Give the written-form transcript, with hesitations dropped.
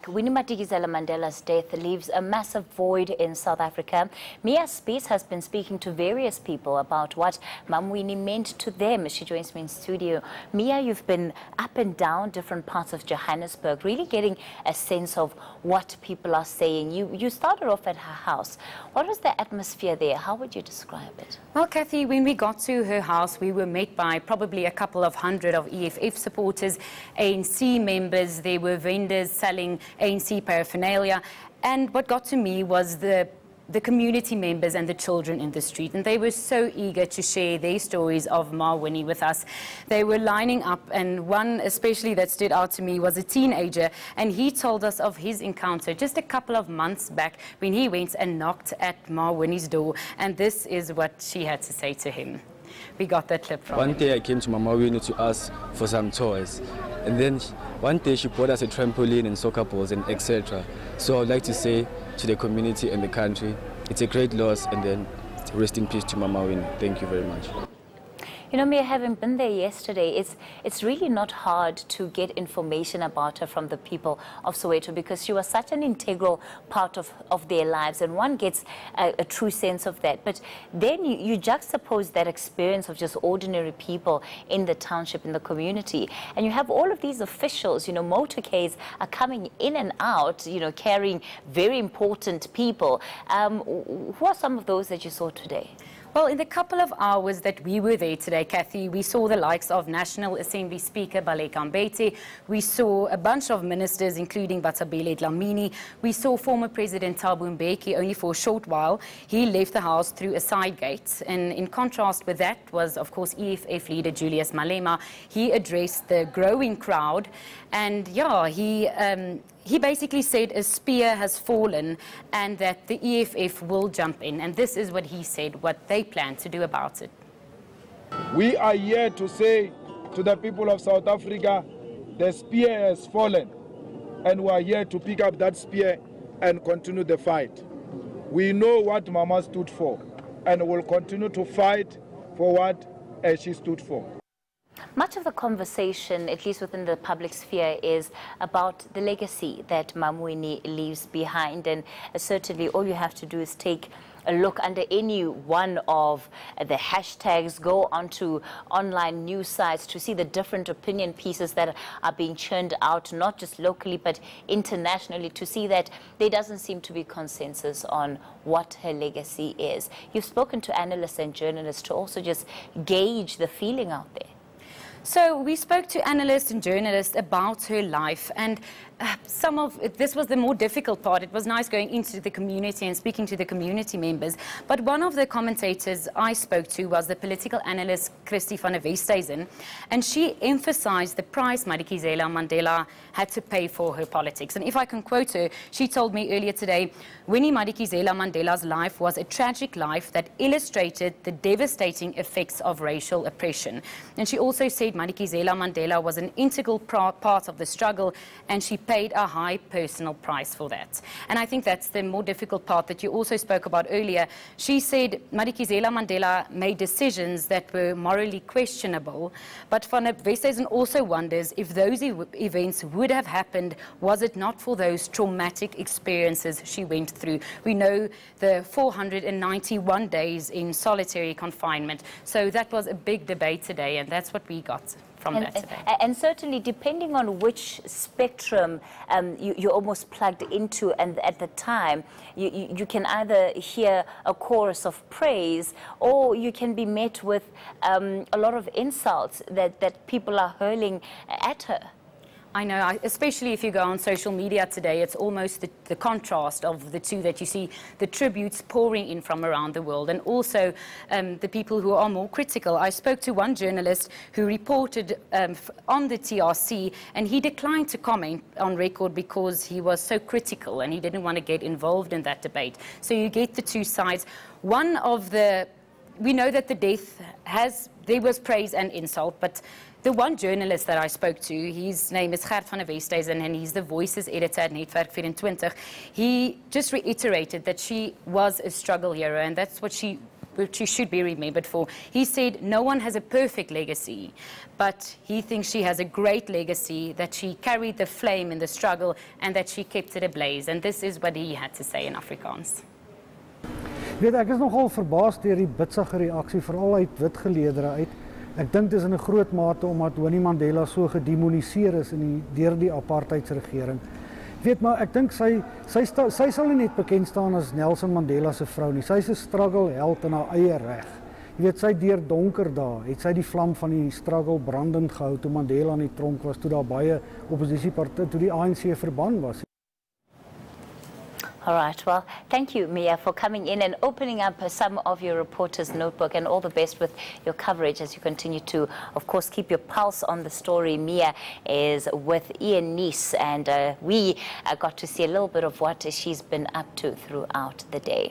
Winnie Madikizela-Mandela's death leaves a massive void in South Africa. Mia Spies has been speaking to various people about what Mam Winnie meant to them. She joins me in studio. Mia, you've been up and down different parts of Johannesburg, really getting a sense of what people are saying. You started off at her house. What was the atmosphere there? How would you describe it? Well, Kathy, when we got to her house, we were met by probably a couple of hundred of EFF supporters, ANC members. There were vendors selling ANC paraphernalia, and what got to me was the community members and the children in the street, and they were so eager to share their stories of Mam Winnie with us. They were lining up, and one especially that stood out to me was a teenager, and he told us of his encounter just a couple of months back when he went and knocked at Mam Winnie's door, and this is what she had to say to him. We got that clip from One him. day I came to Mam Winnie to ask for some toys, and then one day she bought us a trampoline and soccer balls and etc. So I would like to say to the community and the country, it's a great loss, and then rest in peace to Mam Winnie. Thank you very much. You know, Mia, having been there yesterday, it's really not hard to get information about her from the people of Soweto, because she was such an integral part of their lives, and one gets a true sense of that. But then you juxtapose that experience of just ordinary people in the township, in the community, and you have all of these officials, you know, motorcades are coming in and out, you know, carrying very important people. Who are some of those that you saw today? Well, in the couple of hours that we were there today, Kathy, we saw the likes of National Assembly Speaker Baleka Mbete. We saw a bunch of ministers, including Batabile Dlamini. We saw former President Thabo Mbeki only for a short while. He left the house through a side gate. And in contrast with that was, of course, EFF leader Julius Malema. He addressed the growing crowd. And, yeah, he basically said a spear has fallen and that the EFF will jump in. And this is what he said, what they plan to do about it. We are here to say to the people of South Africa, the spear has fallen. And we are here to pick up that spear and continue the fight. We know what Mama stood for, and will continue to fight for what she stood for. Much of the conversation, at least within the public sphere, is about the legacy that Mam Winnie leaves behind. And certainly all you have to do is take a look under any one of the hashtags, go onto online news sites to see the different opinion pieces that are being churned out, not just locally but internationally, to see that there doesn't seem to be consensus on what her legacy is. You've spoken to analysts and journalists to also just gauge the feeling out there. So we spoke to analysts and journalists about her life, and this was the more difficult part. It was nice going into the community and speaking to the community members. But one of the commentators I spoke to was the political analyst Christy van der Westhuizen, and she emphasized the price Madikizela-Mandela had to pay for her politics. And if I can quote her, she told me earlier today, Winnie Madikizela-Mandela's life was a tragic life that illustrated the devastating effects of racial oppression. And she also said Madikizela-Mandela was an integral part of the struggle, and she paid a high personal price for that. And I think that's the more difficult part that you also spoke about earlier. She said Madikizela-Mandela made decisions that were morally questionable, but Van der Westhuizen also wonders if those events would have happened was it not for those traumatic experiences she went through. We know the 491 days in solitary confinement, so that was a big debate today, and that's what we got from that today. And certainly, depending on which spectrum you're almost plugged into, and at the time, you can either hear a chorus of praise, or you can be met with a lot of insults that people are hurling at her. I know, especially if you go on social media today, it's almost the contrast of the two that you see, the tributes pouring in from around the world, and also the people who are more critical. I spoke to one journalist who reported on the TRC, and he declined to comment on record because he was so critical and he didn't want to get involved in that debate. So you get the two sides. We know that the death there was praise and insult, but the one journalist that I spoke to, his name is Gert van der Westhuizen, and he's the Voices editor at Netwerk 24. He just reiterated that she was a struggle hero, and that's what she which she should be remembered for. He said, no one has a perfect legacy, but he thinks she has a great legacy, that she carried the flame in the struggle and that she kept it ablaze. And this is what he had to say in Afrikaans. Ek is nogal verbaas deur die bitsige reaksie, veral uit wit geleedere uit. Ek dink dit is in 'n groot mate omdat Winnie Mandela so gedemoniseer is deur die apartheidsregering. Maar ek dink sy sal nie net bekend staan as Nelson Mandela se vrou nie. Sy is 'n struggle held in haar eie reg. Sy deur donker dae het sy die vlam van die struggle brandend gehou toe Mandela in die tronk was, toe daar baie oppositiepartye, toe die ANC verban was. All right, well, thank you, Mia, for coming in and opening up some of your reporter's notebook, and all the best with your coverage as you continue to, of course, keep your pulse on the story. Mia is with eNuus, and we got to see a little bit of what she's been up to throughout the day.